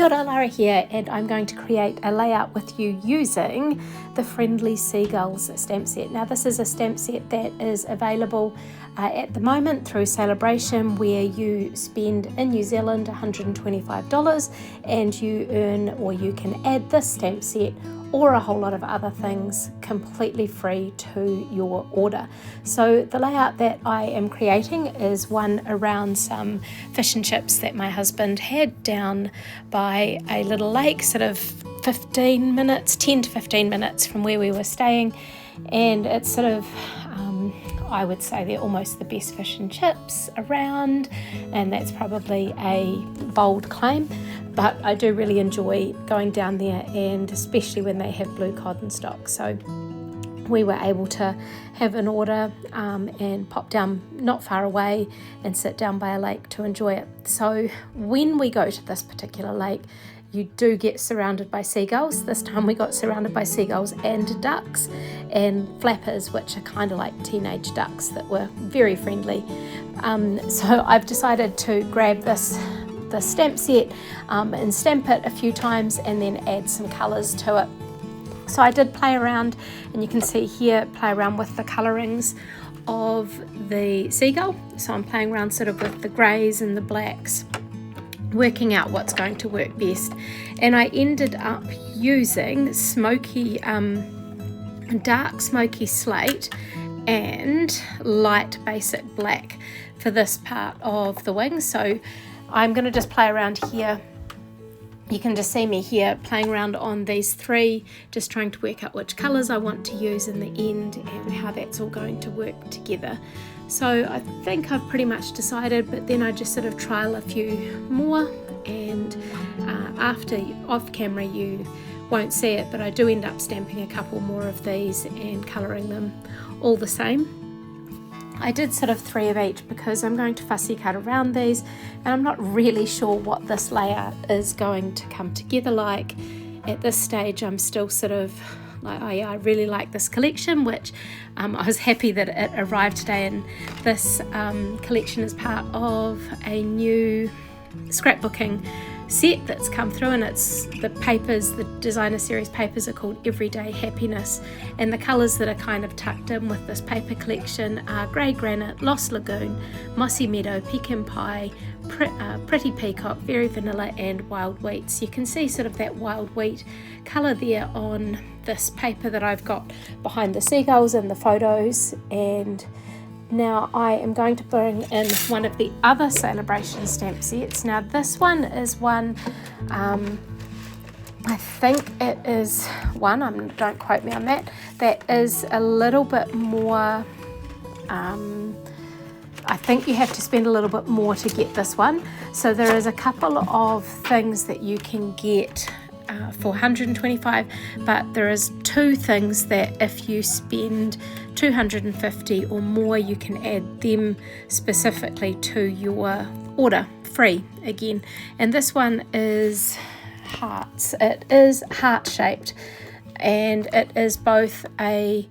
Kia ora, Lara here, and I'm going to create a layout with you using the Friendly Seagulls stamp set. Now this is a stamp set that is available at the moment through Celebration, where you spend in New Zealand $125 and you earn, or you can add this stamp set or a whole lot of other things completely free to your order. So the layout that I am creating is one around some fish and chips that my husband had down by a little lake, sort of 10 to 15 minutes from where we were staying, and it's sort of I would say they're almost the best fish and chips around, and that's probably a bold claim, but I do really enjoy going down there, and especially when they have blue cod in stock. So we were able to have an order and pop down not far away and sit down by a lake to enjoy it. So when we go to this particular lake, you do get surrounded by seagulls. This time we got surrounded by seagulls and ducks and flappers, which are kind of like teenage ducks that were very friendly. So I've decided to grab the stamp set and stamp it a few times and then add some colours to it. So I did play around, and you can see here, play around with the colourings of the seagull. So I'm playing around sort of with the greys and the blacks, working out what's going to work best. And I ended up using dark smoky slate and light basic black for this part of the wings. So I'm going to just play around here. You can just see me here playing around on these three, just trying to work out which colours I want to use in the end and how that's all going to work together. So I think I've pretty much decided, but then I just sort of trial a few more, and after off camera you won't see it, but I do end up stamping a couple more of these and colouring them all the same. I did sort of 3 of each because I'm going to fussy cut around these, and I'm not really sure what this layout is going to come together like. At this stage I'm still sort of like, oh yeah, I really like this collection, which I was happy that it arrived today, and this collection is part of a new scrapbooking set that's come through, and it's the papers, the designer series papers are called Everyday Happiness, and the colours that are kind of tucked in with this paper collection are grey granite, lost lagoon, mossy meadow, pecan pie, pretty peacock, very vanilla, and wild wheat. So you can see sort of that wild wheat colour there on this paper that I've got behind the seagulls and the photos. And now I am going to bring in one of the other Celebration stamp sets. Now this one is one, I think it is one, don't quote me on that is a little bit more, I think you have to spend a little bit more to get this one. So there is a couple of things that you can get for $125, but there is 2 things that if you spend $250 or more, you can add them specifically to your order free again. And this one is hearts. It is heart shaped, and it is both a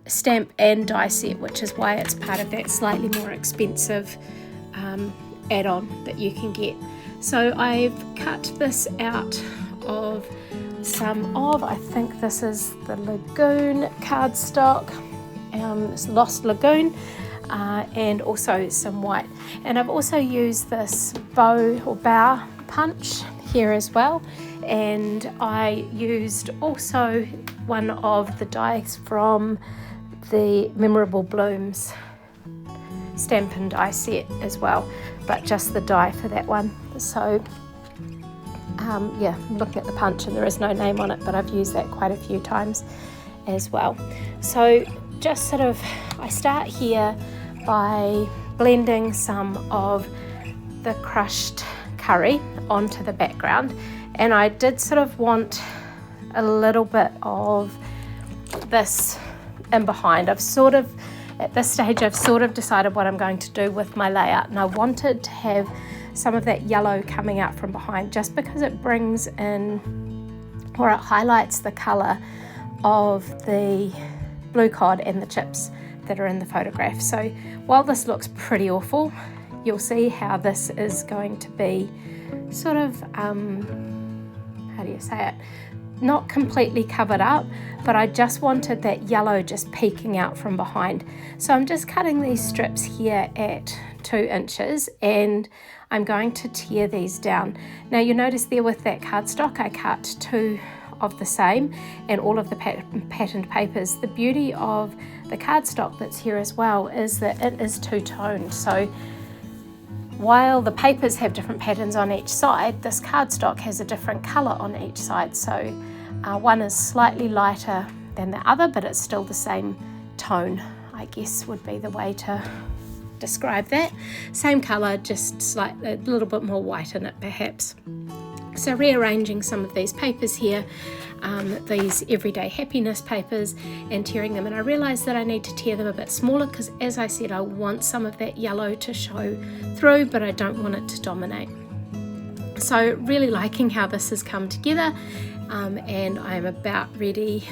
stamp and die set, which is why it's part of that slightly more expensive add-on that you can get. So I've cut this out of some of, I think this is the Lagoon cardstock, it's Lost Lagoon, and also some white. And I've also used this Bough punch here as well, and I used also one of the dies from the Memorable Blooms stamp and die set as well, but just the die for that one. So yeah, I'm looking at the punch and there is no name on it, but I've used that quite a few times as well. So just sort of, I start here by blending some of the crushed curry onto the background, and I did sort of want a little bit of this in behind. At this stage I've sort of decided what I'm going to do with my layout, and I wanted to have some of that yellow coming out from behind, just because it brings in, or it highlights the colour of the blue cod and the chips that are in the photograph. So while this looks pretty awful, you'll see how this is going to be sort of, how do you say it? Not completely covered up, but I just wanted that yellow just peeking out from behind. So I'm just cutting these strips here at 2 inches, and I'm going to tear these down. Now you notice there with that cardstock I cut 2 of the same and all of the patterned papers. The beauty of the cardstock that's here as well is that it is two-toned. So while the papers have different patterns on each side, this cardstock has a different colour on each side. So one is slightly lighter than the other, but it's still the same tone, I guess would be the way to describe that. Same colour, just slightly a little bit more white in it perhaps. So rearranging some of these papers here, these everyday happiness papers, and tearing them, and I realised that I need to tear them a bit smaller because, as I said, I want some of that yellow to show through, but I don't want it to dominate. So really liking how this has come together, and I'm about ready,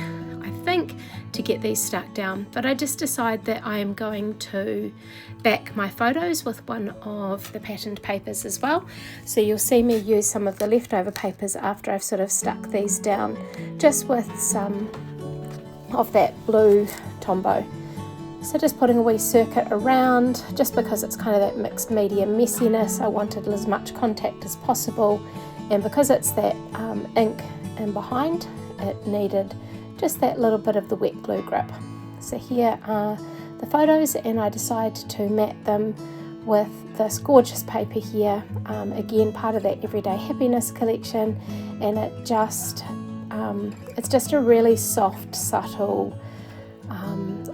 I think, to get these stuck down. But I just decide that I am going to back my photos with one of the patterned papers as well. So you'll see me use some of the leftover papers after I've sort of stuck these down, just with some of that blue Tombow. So just putting a wee circuit around, just because it's kind of that mixed media messiness, I wanted as much contact as possible, and because it's that ink in behind, it needed just that little bit of the wet glue grip. So here are the photos, and I decided to mat them with this gorgeous paper here, again part of that Everyday Happiness collection, and it's just a really soft, subtle,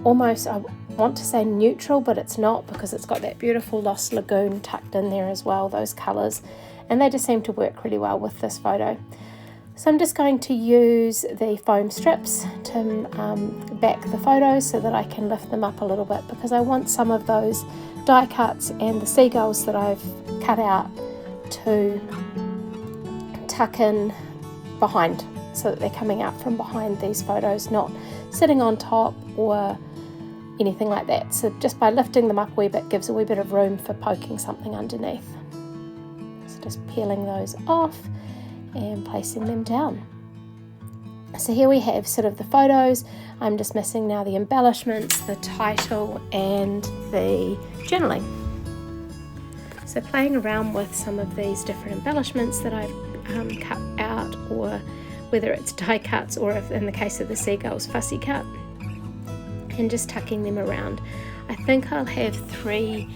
almost, I want to say neutral, but it's not, because it's got that beautiful Lost Lagoon tucked in there as well, those colours, and they just seem to work really well with this photo. So I'm just going to use the foam strips to back the photos so that I can lift them up a little bit, because I want some of those die cuts and the seagulls that I've cut out to tuck in behind, so that they're coming out from behind these photos, not sitting on top or anything like that. So just by lifting them up a wee bit gives a wee bit of room for poking something underneath. So just peeling those off and placing them down. So here we have sort of the photos. I'm just missing now the embellishments, the title, and the journaling. So playing around with some of these different embellishments that I've cut out, or whether it's die cuts, or if in the case of the seagulls, fussy cut, and just tucking them around. I think I'll have 3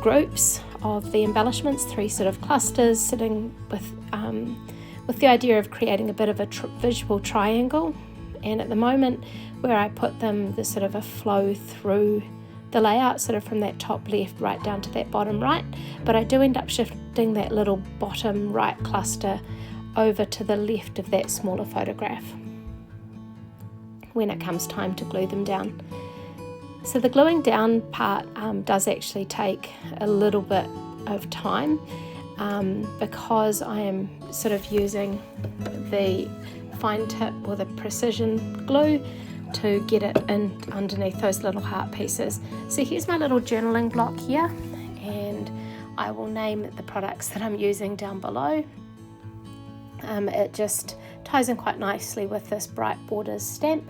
groups of the embellishments, 3 sort of clusters sitting with the idea of creating a bit of a visual triangle. And at the moment where I put them, there's sort of a flow through the layout, sort of from that top left right down to that bottom right, but I do end up shifting that little bottom right cluster over to the left of that smaller photograph when it comes time to glue them down. So the gluing down part does actually take a little bit of time, because I am sort of using the fine tip or the precision glue to get it in underneath those little heart pieces. So here's my little journaling block here, and I will name the products that I'm using down below. It just ties in quite nicely with this Bright Borders stamp.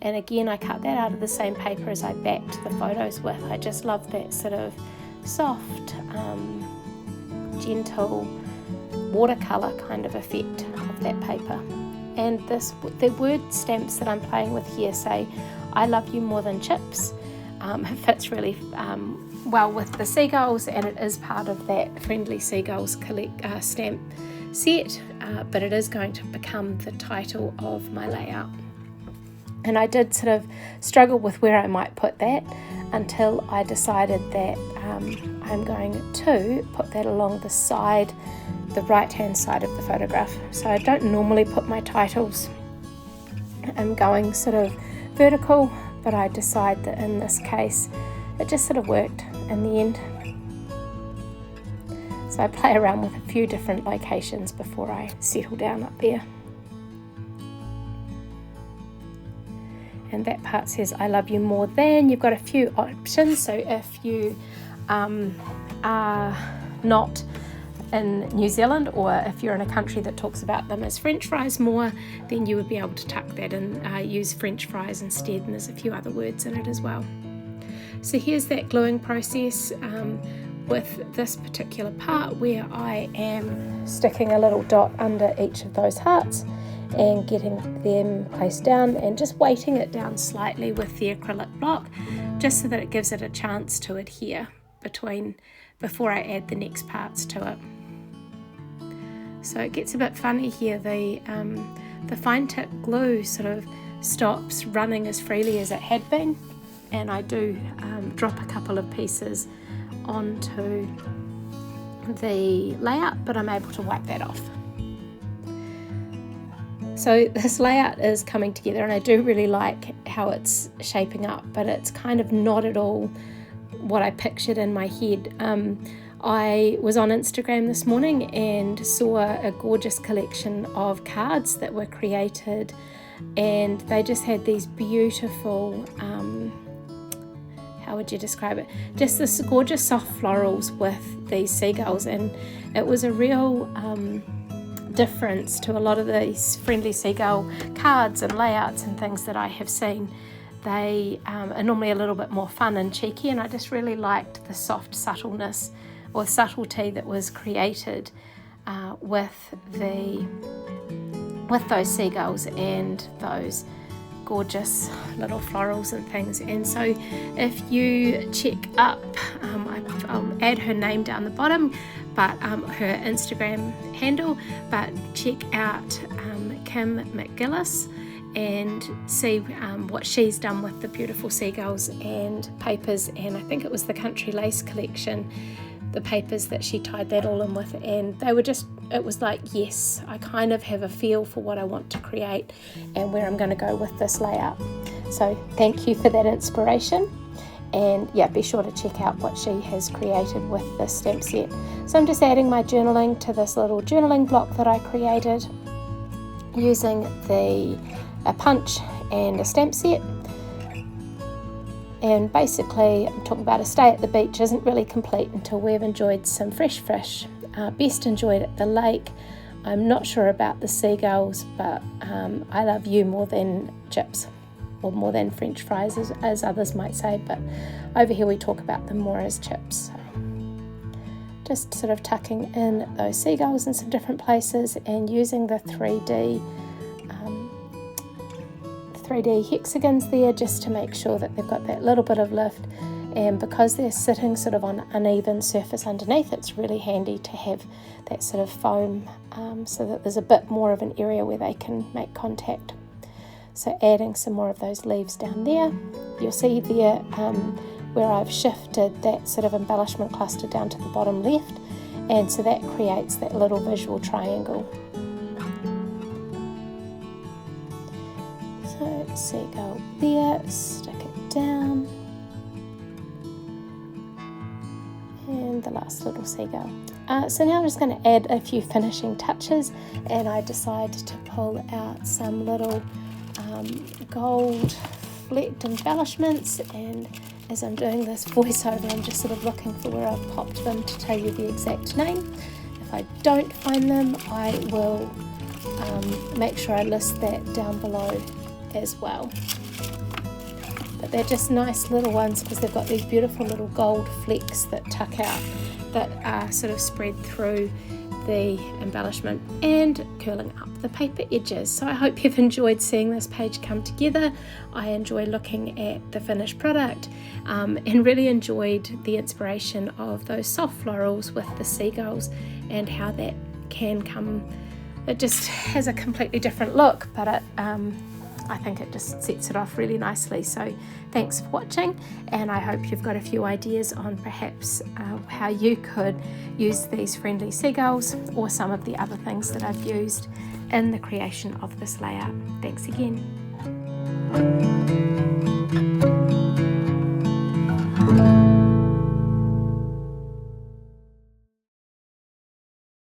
And again, I cut that out of the same paper as I backed the photos with. I just love that sort of soft, gentle watercolour kind of effect of that paper. And the word stamps that I'm playing with here say, I love you more than chips. It fits really well with the seagulls, and it is part of that Friendly Seagulls stamp set, but it is going to become the title of my layout. And I did sort of struggle with where I might put that until I decided that I'm going to put that along the side, the right hand side of the photograph. So I don't normally put my titles going sort of vertical, but I decide that in this case it just sort of worked in the end. So I play around with a few different locations before I settle down up there. And that part says I love you more than. You've got a few options, so if you are not in New Zealand, or if you're in a country that talks about them as French fries more, then you would be able to tuck that and use French fries instead, and there's a few other words in it as well. So here's that gluing process with this particular part, where I am sticking a little dot under each of those hearts and getting them placed down and just weighting it down slightly with the acrylic block, just so that it gives it a chance to adhere before I add the next parts to it. So it gets a bit funny here. The fine tip glue sort of stops running as freely as it had been, and I do drop a couple of pieces onto the layout, but I'm able to wipe that off. So this layout is coming together, and I do really like how it's shaping up, but it's kind of not at all what I pictured in my head. I was on Instagram this morning and saw a gorgeous collection of cards that were created, and they just had these beautiful, how would you describe it? Just this gorgeous soft florals with these seagulls, and it was a real difference to a lot of these friendly seagull cards and layouts and things that I have seen. They are normally a little bit more fun and cheeky, and I just really liked the soft subtleness or subtlety that was created with those seagulls and those gorgeous little florals and things. And so if you check up, I'll add her name down the bottom, but her Instagram handle, but check out Kim McGillis and see what she's done with the beautiful seagulls and papers, and I think it was the Country Lace collection, the papers that she tied that all in with, and they were just, it was like, yes, I kind of have a feel for what I want to create and where I'm going to go with this layout. So thank you for that inspiration, and yeah, be sure to check out what she has created with this stamp set. So I'm just adding my journaling to this little journaling block that I created using a punch and a stamp set. And basically I'm talking about a stay at the beach isn't really complete until we've enjoyed some fresh fish, best enjoyed at the lake. I'm not sure about the seagulls, but I love you more than chips, or more than French fries, as others might say, but over here we talk about them more as chips. So just sort of tucking in those seagulls in some different places and using the 3D hexagons there, just to make sure that they've got that little bit of lift, and because they're sitting sort of on uneven surface underneath, it's really handy to have that sort of foam so that there's a bit more of an area where they can make contact. So adding some more of those leaves down there. You'll see there where I've shifted that sort of embellishment cluster down to the bottom left, and so that creates that little visual triangle. So seagull there, stick it down, and the last little seagull. So now I'm just going to add a few finishing touches, and I decided to pull out some little gold flecked embellishments, and as I'm doing this voiceover I'm just sort of looking for where I've popped them to tell you the exact name. If I don't find them, I will make sure I list that down below as well. But they're just nice little ones because they've got these beautiful little gold flecks that tuck out, that are sort of spread through the embellishment and curling up the paper edges. So I hope you've enjoyed seeing this page come together. I enjoy looking at the finished product and really enjoyed the inspiration of those soft florals with the seagulls and how that can come. It just has a completely different look, but I think it just sets it off really nicely. So thanks for watching, and I hope you've got a few ideas on perhaps how you could use these friendly seagulls or some of the other things that I've used in the creation of this layout. Thanks again.